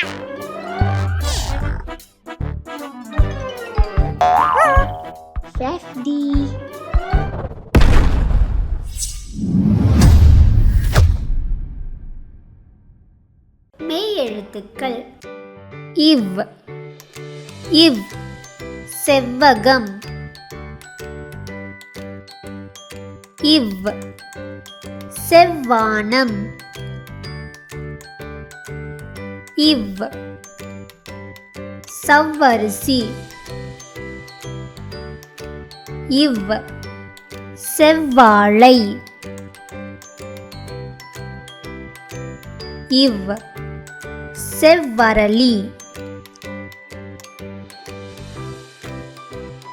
FEFDY. மெய் எழுத்துக்கள். இவ் இவ் செவ்வகம். இவ் செவ்வானம். இவ் சவ்வரிசி. இவ் செவ்வாழை. இவ் செவ்வரளி.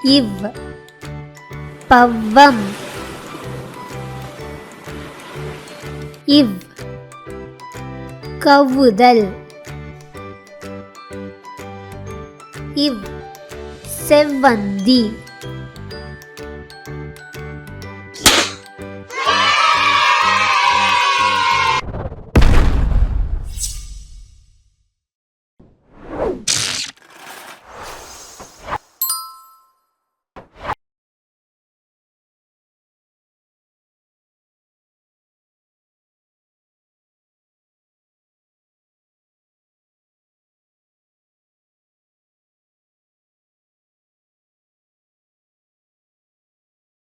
இவ் பவ்வம். இவ் கவுதல். இவ் செவ்வந்தி.